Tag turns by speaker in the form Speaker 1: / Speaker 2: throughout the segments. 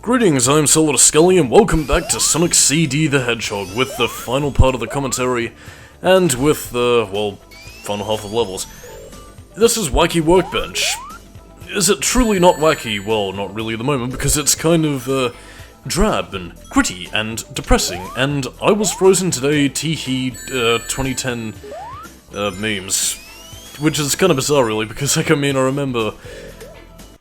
Speaker 1: Greetings, I'm Solidus-Skully and welcome back to Sonic CD the Hedgehog with the final part of the commentary and with the, well, final half of the levels. This is Wacky Workbench. Is it truly not wacky? Well, not really at the moment because it's kind of, drab and gritty and depressing, and I was frozen today, teehee, 2010, memes. Which is kind of bizarre really, because I remember...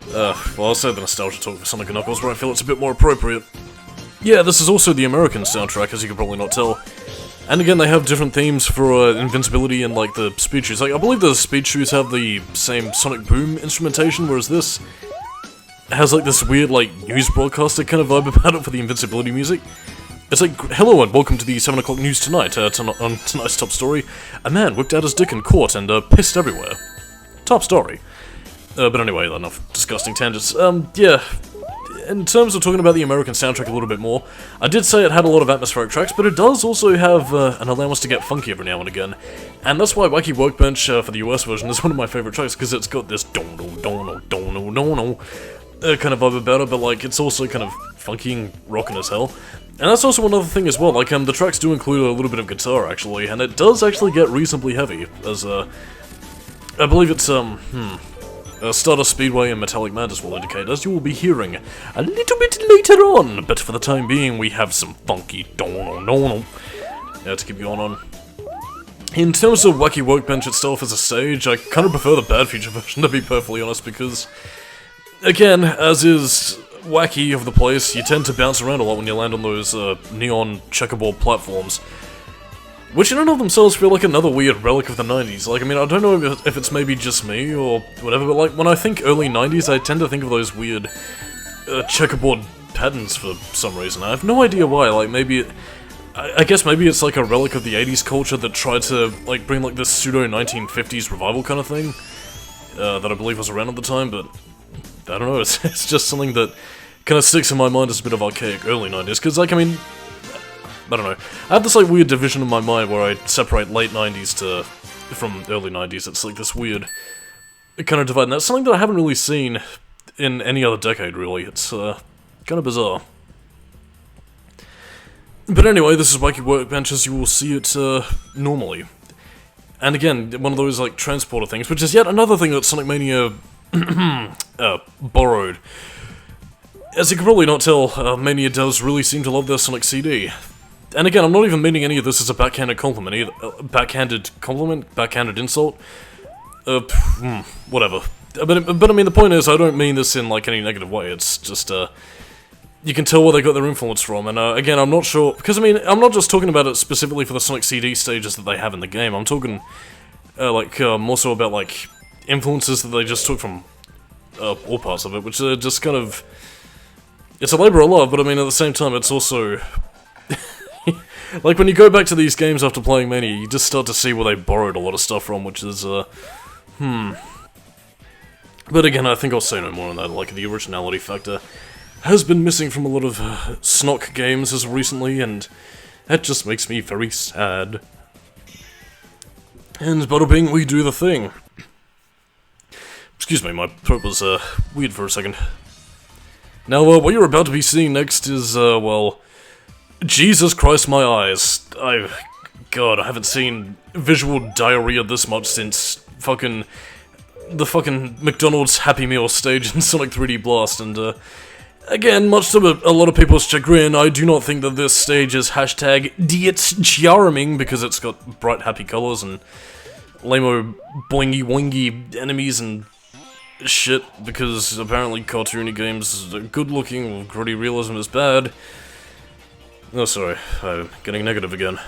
Speaker 1: well, I'll say the nostalgia talk for Sonic & Knuckles, where I feel it's a bit more appropriate. Yeah, this is also the American soundtrack, as you can probably not tell. And again, they have different themes for invincibility and, like, the speed shoes. Like, I believe the speed shoes have the same Sonic Boom instrumentation, whereas this has, like, this weird, like, news broadcaster kind of vibe about it for the invincibility music. It's like, hello and welcome to the 7 o'clock news tonight. On tonight's top story, a man whipped out his dick in court and, pissed everywhere. Top story. But anyway, enough disgusting tangents. Yeah, in terms of talking about the American soundtrack a little bit more, I did say it had a lot of atmospheric tracks, but it does also have an allowance to get funky every now and again. And that's why Wacky Workbench for the US version is one of my favourite tracks, because it's got this don-do-don-do-don-do-don-do kind of vibe about it, but like, it's also kind of funky and rockin' as hell. And that's also another thing as well, like, the tracks do include a little bit of guitar, actually, and it does actually get reasonably heavy, as, I believe it's, Stardust Speedway and Metallic Madness will indicate, as you will be hearing a little bit later on, but for the time being we have some funky don-do-don-do to keep you on. In terms of Wacky Workbench itself as a stage, I kind of prefer the Bad Future version, to be perfectly honest, because, again, as is wacky of the place, you tend to bounce around a lot when you land on those neon checkerboard platforms. Which in and of themselves feel like another weird relic of the 90s. Like, I mean, I don't know if it's maybe just me or whatever, but like, when I think early 90s, I tend to think of those weird checkerboard patterns for some reason. I have no idea why, like, maybe I guess maybe it's like a relic of the 80s culture that tried to, like, bring like this pseudo-1950s revival kind of thing, that I believe was around at the time, but I don't know, it's just something that kind of sticks in my mind as a bit of archaic early 90s, because, like, I mean, I don't know. I have this, like, weird division in my mind where I separate late 90s from early 90s. It's, like, this weird kind of divide, and that's something that I haven't really seen in any other decade, really. It's, kind of bizarre. But anyway, this is Wacky Workbench as you will see it, normally. And again, one of those, like, transporter things, which is yet another thing that Sonic Mania, borrowed. As you can probably not tell, Mania does really seem to love their Sonic CD. And again, I'm not even meaning any of this as a backhanded compliment either. Backhanded compliment? Backhanded insult? Whatever. But I mean, the point is, I don't mean this in, like, any negative way. It's just, you can tell where they got their influence from. And, again, I'm not sure... Because, I mean, I'm not just talking about it specifically for the Sonic CD stages that they have in the game. I'm talking, more so about, like, influences that they just took from, all parts of it, which are just kind of... It's a labor of love, but I mean, at the same time, it's also... Like, when you go back to these games after playing Mania, you just start to see where they borrowed a lot of stuff from, which is, But again, I think I'll say no more on that. Like, the originality factor has been missing from a lot of Snock games as recently, and that just makes me very sad. And bada bing, we do the thing. Excuse me, my throat was, weird for a second. Now, what you're about to be seeing next is, well... Jesus Christ, my eyes. God, I haven't seen visual diarrhea this much since the fucking McDonald's Happy Meal stage in Sonic 3D Blast, and, again, much to a lot of people's chagrin, I do not think that this stage is hashtag charming because it's got bright, happy colors and lame-o boingy-woingy enemies and shit, because apparently cartoony games are good-looking, while gritty realism is bad. Oh, sorry, I'm getting negative again.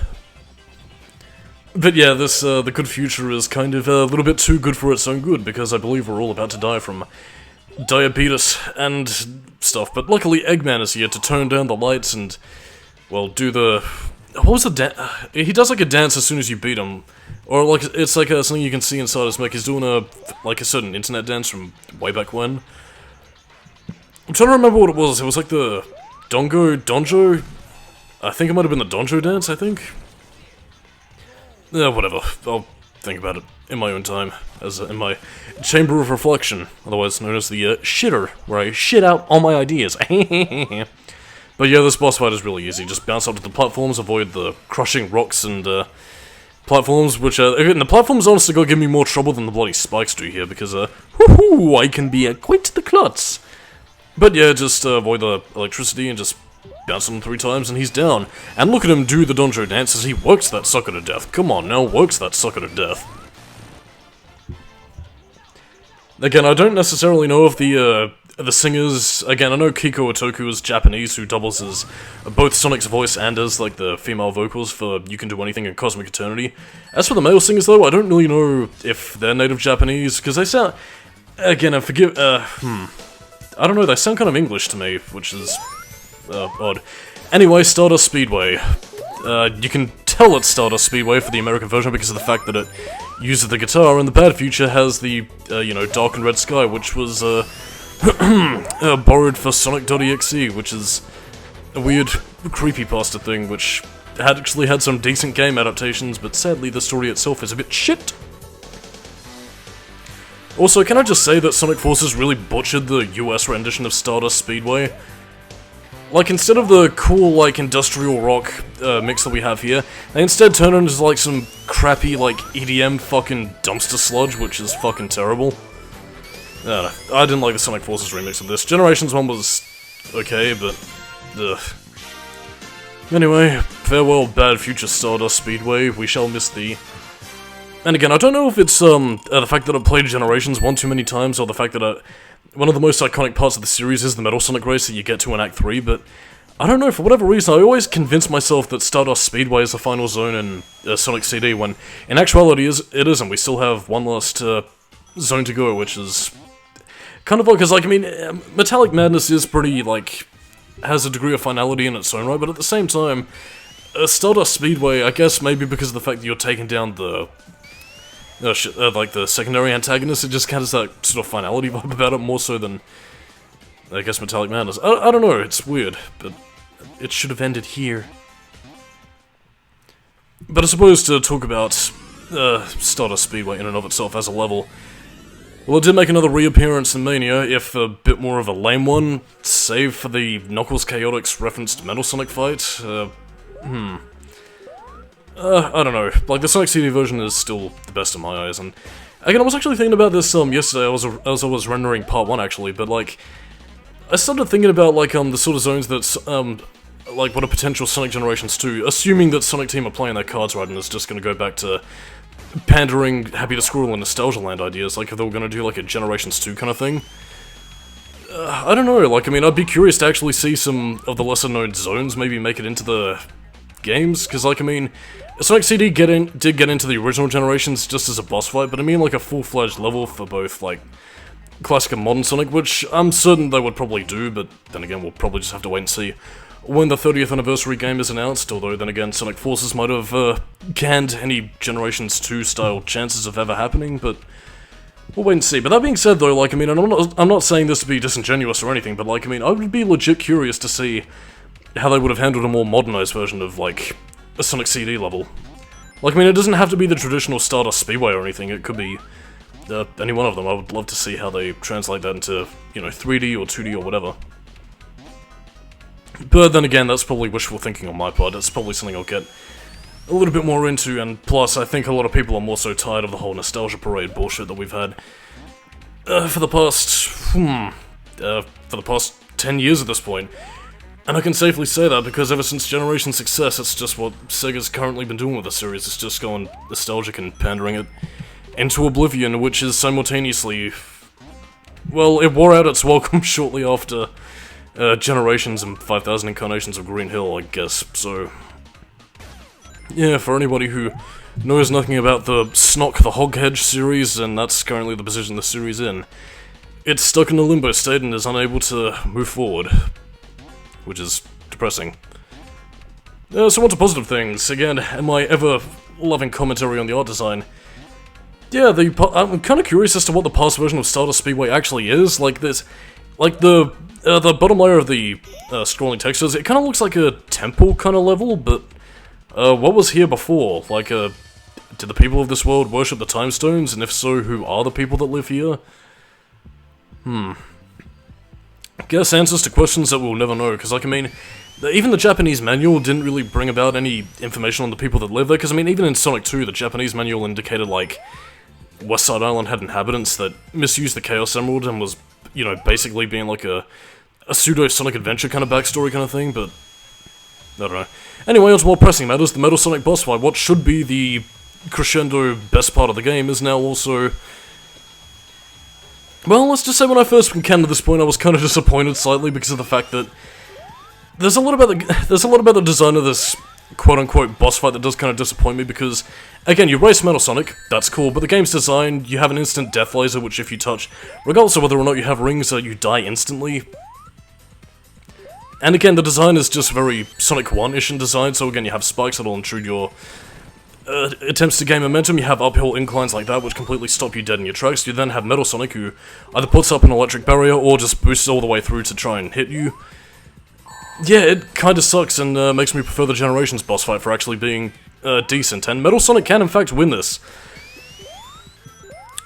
Speaker 1: But yeah, this, the good future is kind of a little bit too good for its own good, because I believe we're all about to die from diabetes and stuff, but luckily Eggman is here to tone down the lights and, well, do the... What was the dance? He does, like, a dance as soon as you beat him. Or, like, it's like something you can see inside his mech. He's doing a certain internet dance from way back when. I'm trying to remember what it was. It was like the Donjo? I think it might have been the Donjo dance, I think? Yeah, whatever. I'll think about it in my own time, as in my chamber of reflection, otherwise known as the shitter, where I shit out all my ideas. But yeah, this boss fight is really easy. Just bounce up to the platforms, avoid the crushing rocks and platforms, which again, the platforms honestly gonna give me more trouble than the bloody spikes do here, because woohoo, I can be quite the klutz. But yeah, just avoid the electricity and just bounce him 3 times and he's down. And look at him do the Donjo dance as he works that sucker to death. Come on now, works that sucker to death. Again, I don't necessarily know if the singers... Again, I know Kiko Otoku is Japanese, who doubles as both Sonic's voice and as, like, the female vocals for You Can Do Anything in Cosmic Eternity. As for the male singers, though, I don't really know if they're native Japanese, because they sound... Again, I forgive... I don't know, they sound kind of English to me, which is... odd. Anyway, Stardust Speedway. You can tell it's Stardust Speedway for the American version because of the fact that it uses the guitar, and the Bad Future has the, you know, Dark and Red Sky, which was, borrowed for Sonic.exe, which is a weird creepypasta thing, which actually had some decent game adaptations, but sadly the story itself is a bit shit. Also, can I just say that Sonic Forces really butchered the US rendition of Stardust Speedway? Like, instead of the cool, like, industrial rock mix that we have here, they instead turn it into, like, some crappy, like, EDM fucking dumpster sludge, which is fucking terrible. I don't know. I didn't like the Sonic Forces remix of this. Generations 1 was okay, but... ugh. Anyway, farewell Bad Future Stardust Speedway, we shall miss thee. And again, I don't know if it's, the fact that I played Generations 1 too many times, or the fact that one of the most iconic parts of the series is the Metal Sonic race that you get to in Act 3, but I don't know, for whatever reason, I always convince myself that Stardust Speedway is the final zone in Sonic CD, when in actuality it isn't. We still have one last zone to go, which is kind of like, because, like, I mean, Metallic Madness is pretty, like, has a degree of finality in its own right, but at the same time, Stardust Speedway, I guess maybe because of the fact that you're taking down the like the secondary antagonist, it just kind of has that sort of finality vibe about it, more so than, I guess, Metallic Madness. I don't know, it's weird, but it should have ended here. But I suppose to talk about Stardust Speedway in and of itself as a level, well, it did make another reappearance in Mania, if a bit more of a lame one, save for the Knuckles Chaotix referenced Metal Sonic fight. I don't know, like, the Sonic CD version is still the best in my eyes, and again, I was actually thinking about this yesterday as I was rendering part 1, actually, but, like, I started thinking about, like, the sort of zones that's, like, what a potential Sonic Generations 2, assuming that Sonic Team are playing their cards right and it's just gonna go back to pandering Happy to Squirrel and Nostalgia Land ideas, like if they were gonna do, like, a Generations 2 kind of thing. I don't know, like, I mean, I'd be curious to actually see some of the lesser-known zones maybe make it into the games, because, like, I mean, Sonic CD did get into the original Generations just as a boss fight, but I mean, like, a full-fledged level for both, like, classic and modern Sonic, which I'm certain they would probably do, but then again, we'll probably just have to wait and see when the 30th anniversary game is announced, although then again, Sonic Forces might have canned any Generations 2 style chances of ever happening, but we'll wait and see. But that being said, though, like, I mean, I'm not saying this to be disingenuous or anything, but, like, I mean, I would be legit curious to see how they would have handled a more modernized version of, like, a Sonic CD level. Like, I mean, it doesn't have to be the traditional Stardust Speedway or anything, it could be any one of them. I would love to see how they translate that into, you know, 3D or 2D or whatever. But then again, that's probably wishful thinking on my part. It's probably something I'll get a little bit more into, and plus, I think a lot of people are more so tired of the whole Nostalgia Parade bullshit that we've had for the past 10 years at this point. And I can safely say that because ever since Generation's success, it's just what Sega's currently been doing with the series. It's just going nostalgic and pandering it into oblivion, which is simultaneously... well, it wore out its welcome shortly after Generations and 5000 Incarnations of Green Hill, I guess, so... yeah, for anybody who knows nothing about the Snock the Hoghead series, and that's currently the position the series in, it's stuck in a limbo state and is unable to move forward, which is depressing. So on to positive things. Again, in my ever-loving commentary on the art design, yeah, I'm kind of curious as to what the past version of Stardust Speedway actually is. Like this, like the bottom layer of the scrolling textures, it kind of looks like a temple kind of level, but what was here before? Like a do the people of this world worship the time stones, and if so, who are the people that live here? Guess answers to questions that we'll never know, because, like, I mean, even the Japanese manual didn't really bring about any information on the people that live there, because, I mean, even in Sonic 2, the Japanese manual indicated, like, West Side Island had inhabitants that misused the Chaos Emerald and was, you know, basically being like a pseudo-Sonic Adventure kind of backstory kind of thing, but I don't know. Anyway, on to more pressing matters, the Metal Sonic boss fight. What should be the crescendo best part of the game is now also... Well, let's just say when I first encountered this point, I was kind of disappointed slightly because of the fact that there's a lot about the design of this quote-unquote boss fight that does kind of disappoint me because, again, you race Metal Sonic, that's cool, but the game's design, you have an instant death laser, which if you touch, regardless of whether or not you have rings, you die instantly. And again, the design is just very Sonic 1-ish in design, so again, you have spikes that'll intrude your attempts to gain momentum, you have uphill inclines like that, which completely stop you dead in your tracks. You then have Metal Sonic, who either puts up an electric barrier or just boosts all the way through to try and hit you. Yeah, it kinda sucks and makes me prefer the Generations boss fight for actually being decent, and Metal Sonic can in fact win this.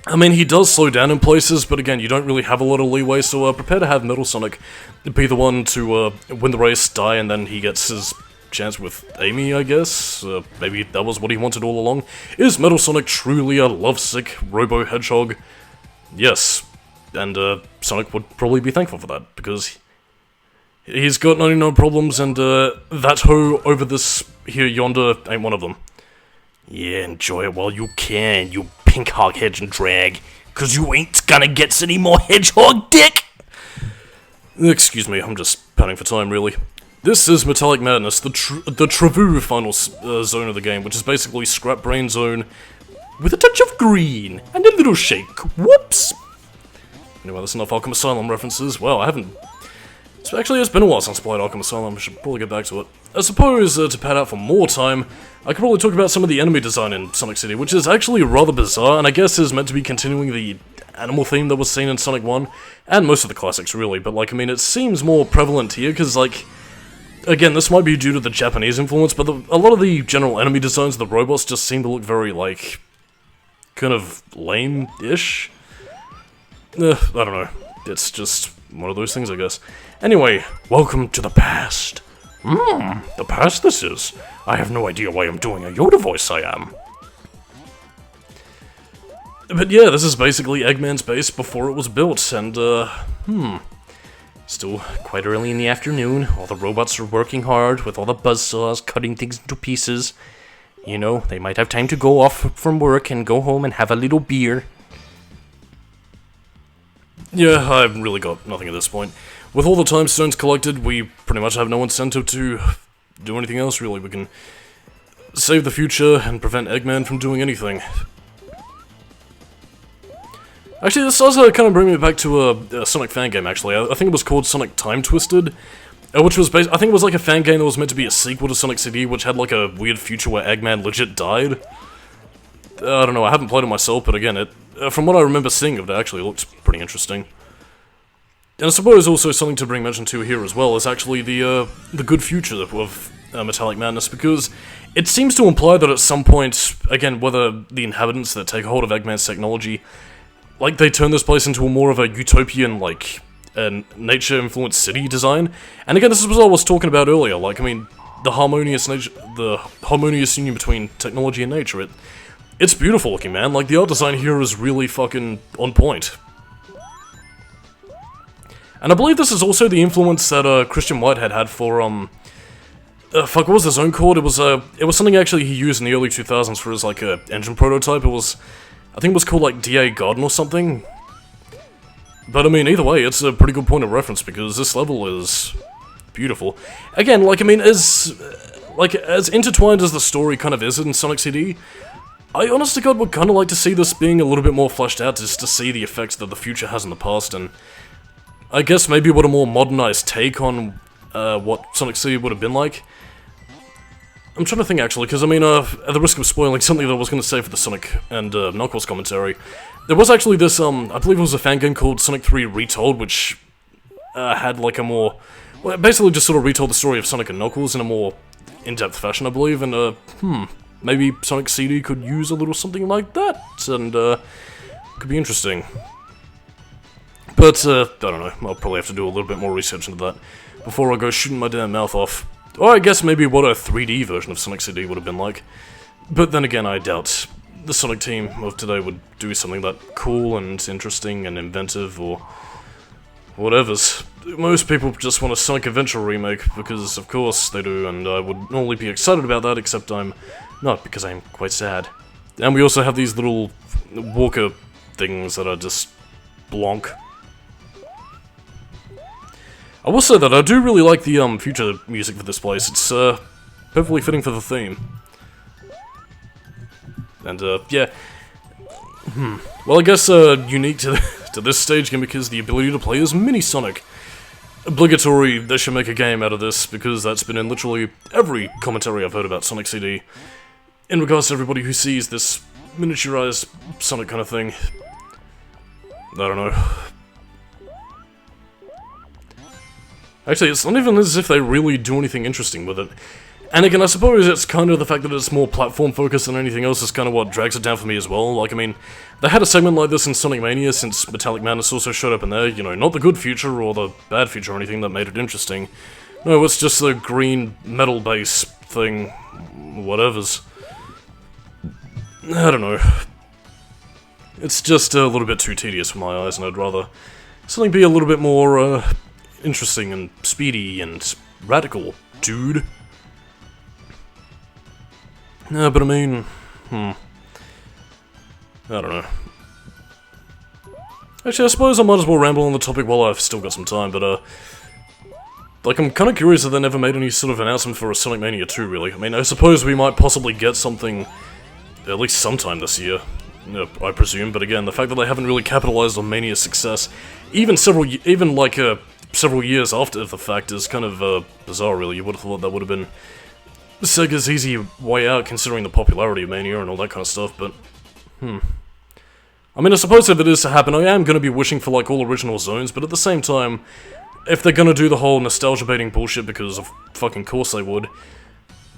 Speaker 1: I mean, he does slow down in places, but again, you don't really have a lot of leeway, so prepare to have Metal Sonic be the one to win the race, die, and then he gets his chance with Amy, I guess? Maybe that was what he wanted all along. Is Metal Sonic truly a lovesick Robo-Hedgehog? Yes, and Sonic would probably be thankful for that, because he's got 99 problems, and that hoe over this here yonder ain't one of them. Yeah, enjoy it while you can, you pink hog hedge and drag, cause you ain't gonna get any more hedgehog dick! Excuse me, I'm just panning for time, really. This is Metallic Madness, the Trevu final zone of the game, which is basically Scrap Brain Zone with a touch of green and a little shake. Whoops! Anyway, that's enough Arkham Asylum references. Well, I haven't... Actually, it's been a while since I played Arkham Asylum, I should probably get back to it. I suppose, to pad out for more time, I could probably talk about some of the enemy design in Sonic City, which is actually rather bizarre, and I guess is meant to be continuing the animal theme that was seen in Sonic 1, and most of the classics, really, but, like, I mean, it seems more prevalent here, because, like... Again, this might be due to the Japanese influence, but a lot of the general enemy designs of the robots just seem to look very, like, kind of lame-ish? I don't know. It's just one of those things, I guess. Anyway, welcome to the past. The past this is. I have no idea why I'm doing a Yoda voice, I am. But yeah, this is basically Eggman's base before it was built, and, still quite early in the afternoon, all the robots are working hard with all the buzzsaws cutting things into pieces. You know, they might have time to go off from work and go home and have a little beer. Yeah, I've really got nothing at this point. With all the time stones collected, we pretty much have no incentive to do anything else, really. We can save the future and prevent Eggman from doing anything. Actually, this does kind of bring me back to a Sonic fan game, actually. I think it was called Sonic Time Twisted, which was I think it was like a fan game that was meant to be a sequel to Sonic CD, which had like a weird future where Eggman legit died. I don't know, I haven't played it myself, but again, from what I remember seeing of it, actually looked pretty interesting. And I suppose also something to bring mention to here as well is actually the good future of Metallic Madness, because it seems to imply that at some point, again, whether the inhabitants that take hold of Eggman's technology, like, they turn this place into a more of a utopian, like, nature-influenced city design. And again, this is what I was talking about earlier, like, I mean, the harmonious union between technology and nature, it's beautiful looking, man. Like, the art design here is really fucking on point. And I believe this is also the influence that Christian Whitehead had for, fuck, what was the zone called? It was something actually he used in the early 2000s for his, like, engine prototype. I think it was called, like, DA Garden or something. But, I mean, either way, it's a pretty good point of reference, because this level is beautiful. Again, like, I mean, as intertwined as the story kind of is in Sonic CD, I honest to God would kind of like to see this being a little bit more fleshed out, just to see the effects that the future has in the past, and I guess maybe what a more modernized take on what Sonic CD would have been like. I'm trying to think, actually, because, I mean, at the risk of spoiling something that I was going to say for the Sonic and Knuckles commentary, there was actually this, I believe it was a fan game called Sonic 3 Retold, which had, like, a more... Well, basically just sort of retold the story of Sonic and Knuckles in a more in-depth fashion, I believe, and, maybe Sonic CD could use a little something like that, and could be interesting. But, I don't know, I'll probably have to do a little bit more research into that before I go shooting my damn mouth off. Or I guess maybe what a 3D version of Sonic CD would have been like. But then again, I doubt the Sonic team of today would do something that cool and interesting and inventive or whatever's. Most people just want a Sonic Adventure remake, because of course they do, and I would normally be excited about that, except I'm not, because I'm quite sad. And we also have these little walker things that are just blonk. I will say that I do really like the future music for this place. It's perfectly fitting for the theme. And yeah. Well, I guess unique to this stage gimmick is the ability to play as Mini Sonic. Obligatory, they should make a game out of this, because that's been in literally every commentary I've heard about Sonic CD. In regards to everybody who sees this miniaturized Sonic kind of thing. I don't know. Actually, it's not even as if they really do anything interesting with it. And again, I suppose it's kind of the fact that it's more platform-focused than anything else is kind of what drags it down for me as well. Like, I mean, they had a segment like this in Sonic Mania since Metallic Madness also showed up in there, you know, not the good future or the bad future or anything that made it interesting. No, it's just the green metal bass thing, whatever's. I don't know. It's just a little bit too tedious for my eyes, and I'd rather something be a little bit more, interesting and speedy and radical, dude. Yeah, but I mean, I don't know. Actually, I suppose I might as well ramble on the topic while I've still got some time, but, like, I'm kind of curious that they never made any sort of announcement for a Sonic Mania 2, really. I mean, I suppose we might possibly get something at least sometime this year, I presume, but again, the fact that they haven't really capitalized on Mania's success, even several years after the fact is kind of, bizarre, really. You would have thought that would have been Sega's easy way out, considering the popularity of Mania and all that kind of stuff, but, I mean, I suppose if it is to happen, I am going to be wishing for, like, all original zones, but at the same time, if they're going to do the whole nostalgia-baiting bullshit, because of fucking course they would,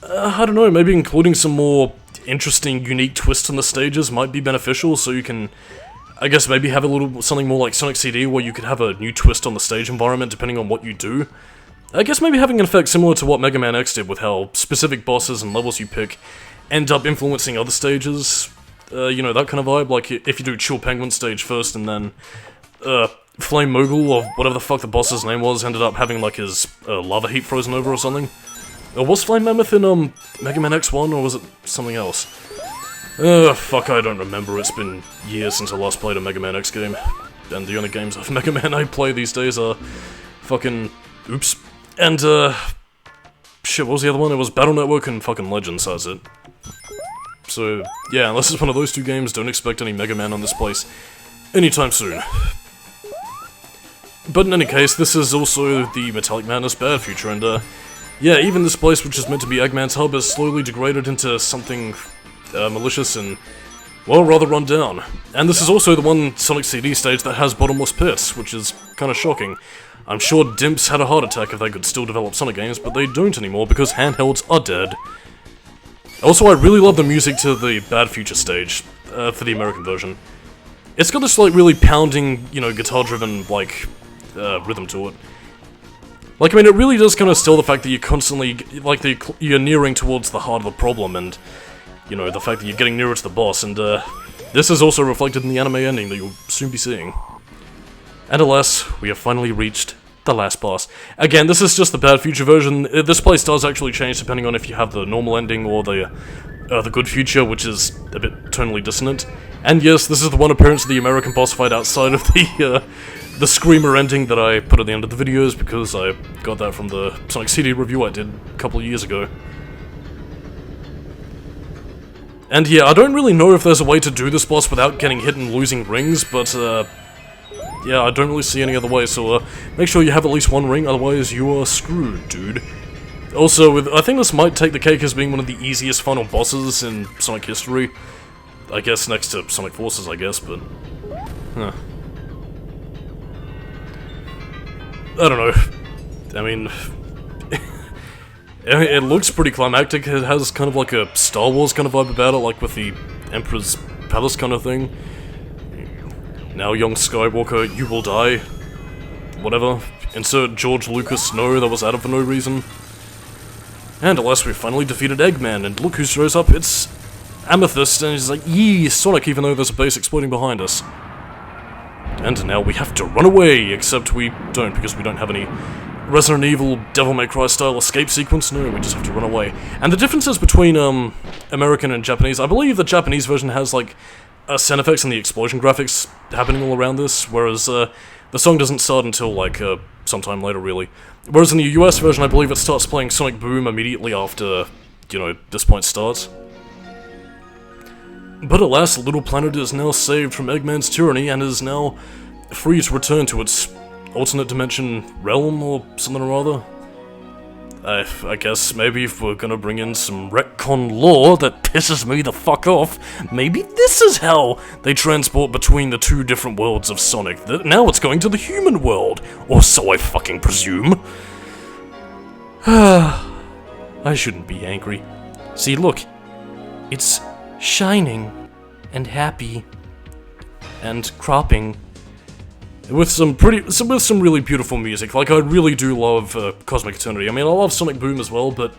Speaker 1: I don't know, maybe including some more interesting, unique twists on the stages might be beneficial, so you can, I guess, maybe have a little, something more like Sonic CD, where you could have a new twist on the stage environment depending on what you do. I guess maybe having an effect similar to what Mega Man X did, with how specific bosses and levels you pick end up influencing other stages. You know, that kind of vibe, like if you do Chill Penguin stage first and then, Flame Mogul, or whatever the fuck the boss's name was, ended up having, like, his lava heap frozen over or something. Was Flame Mammoth in, Mega Man X1, or was it something else? Fuck, I don't remember. It's been years since I last played a Mega Man X game. And the only games of Mega Man I play these days are fucking... Oops. And, shit, what was the other one? It was Battle Network and fucking Legends, that's it. So, yeah, unless it's one of those two games, don't expect any Mega Man on this place anytime soon. But in any case, this is also the Metallic Madness bad future, and, yeah, even this place, which is meant to be Eggman's hub, has slowly degraded into something malicious and, well, rather run down. And this is also the one Sonic CD stage that has bottomless pits, which is kind of shocking. I'm sure Dimps had a heart attack if they could still develop Sonic games, but they don't anymore because handhelds are dead. Also, I really love the music to the Bad Future stage, for the American version. It's got this, like, really pounding, you know, guitar-driven, like, rhythm to it. Like, I mean, it really does kind of still the fact that you're constantly, like, you're nearing towards the heart of the problem, and, you know, the fact that you're getting nearer to the boss, and, this is also reflected in the anime ending that you'll soon be seeing. And alas, we have finally reached the last boss. Again, this is just the Bad Future version. This place does actually change depending on if you have the normal ending or the Good Future, which is a bit tonally dissonant. And yes, this is the one appearance of the American boss fight outside of the Screamer ending that I put at the end of the videos, because I got that from the Sonic CD review I did a couple of years ago. And yeah, I don't really know if there's a way to do this boss without getting hit and losing rings, but yeah, I don't really see any other way, so make sure you have at least one ring, otherwise you are screwed, dude. Also, I think this might take the cake as being one of the easiest final bosses in Sonic history. I guess next to Sonic Forces, I guess, but... Huh. I don't know. I mean... It looks pretty climactic. It has kind of like a Star Wars kind of vibe about it, like with the Emperor's Palace kind of thing. Now, young Skywalker, you will die. Whatever. Insert George Lucas, no, that was added for no reason. And at last we finally defeated Eggman, and look who shows up, it's Amethyst, and he's like, yee, Sonic, even though there's a base exploding behind us. And now we have to run away, except we don't, because we don't have any Resident Evil, Devil May Cry style escape sequence. No, we just have to run away. And the differences between American and Japanese, I believe the Japanese version has like sound effects and the explosion graphics happening all around this, whereas the song doesn't start until like sometime later, really. Whereas in the US version, I believe it starts playing Sonic Boom immediately after, you know, this point starts. But alas, Little Planet is now saved from Eggman's tyranny and is now free to return to its alternate dimension realm or something or other. I guess maybe if we're gonna bring in some retcon lore that pisses me the fuck off, maybe this is how they transport between the two different worlds of Sonic. Now it's going to the human world, or so I fucking presume. I shouldn't be angry. See, look, it's shining and happy and cropping. With some really beautiful music. Like, I really do love Cosmic Eternity. I mean, I love Sonic Boom as well, but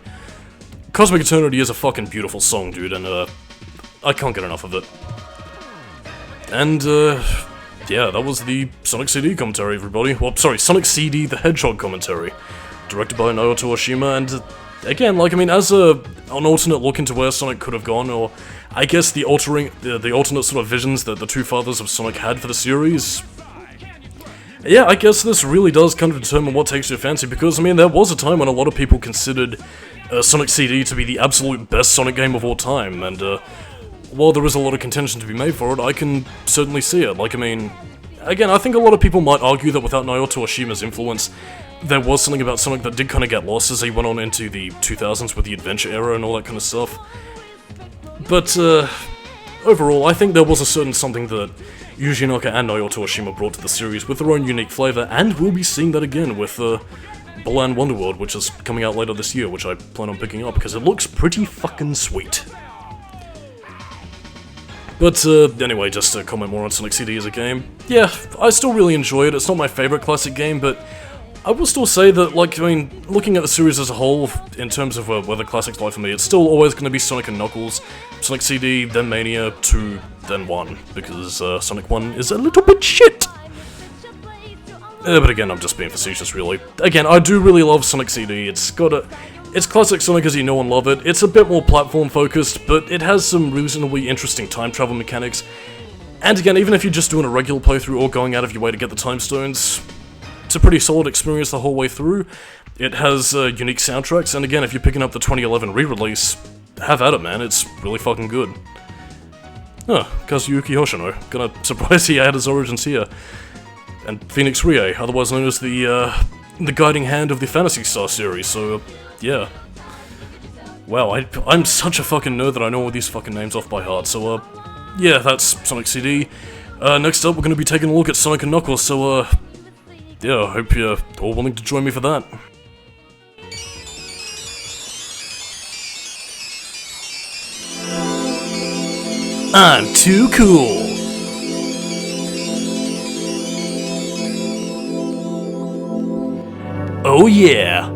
Speaker 1: Cosmic Eternity is a fucking beautiful song, dude, and I can't get enough of it. And yeah, that was the Sonic CD commentary, everybody. Well, sorry, Sonic CD the Hedgehog commentary, directed by Naoto Oshima. And again, like, I mean, as an alternate look into where Sonic could have gone, or I guess the alternate sort of visions that the two fathers of Sonic had for the series. Yeah, I guess this really does kind of determine what takes your fancy, because, I mean, there was a time when a lot of people considered Sonic CD to be the absolute best Sonic game of all time, and while there is a lot of contention to be made for it, I can certainly see it. Like, I mean, again, I think a lot of people might argue that without Naoto Oshima's influence, there was something about Sonic that did kind of get lost as he went on into the 2000s with the Adventure era and all that kind of stuff. But, overall, I think there was a certain something that Yuji Naka and Naoto Oshima brought to the series with their own unique flavour, and we'll be seeing that again with Balan Wonderworld, which is coming out later this year, which I plan on picking up because it looks pretty fucking sweet. But anyway, just to comment more on Sonic CD as a game, yeah, I still really enjoy it. It's not my favourite classic game, but I will still say that, like, I mean, looking at the series as a whole, in terms of where the classics lie for me, it's still always going to be Sonic and Knuckles, Sonic CD, then Mania, 2, then 1, because Sonic 1 is a little bit shit! But again, I'm just being facetious, really. Again, I do really love Sonic CD. It's classic Sonic as you know and love it. It's a bit more platform-focused, but it has some reasonably interesting time travel mechanics. And again, even if you're just doing a regular playthrough or going out of your way to get the time stones, it's a pretty solid experience the whole way through. It has unique soundtracks, and again, if you're picking up the 2011 re-release, have at it, man, it's really fucking good. Oh, Kazuyuki Hoshino. Kinda surprised he had his origins here. And Phoenix Rie, otherwise known as the guiding hand of the Phantasy Star series, so, yeah. Wow, I'm such a fucking nerd that I know all these fucking names off by heart, so, yeah, that's Sonic CD. Next up, we're gonna be taking a look at Sonic and Knuckles, so, yeah, I hope you're all willing to join me for that. I'm too cool! Oh yeah!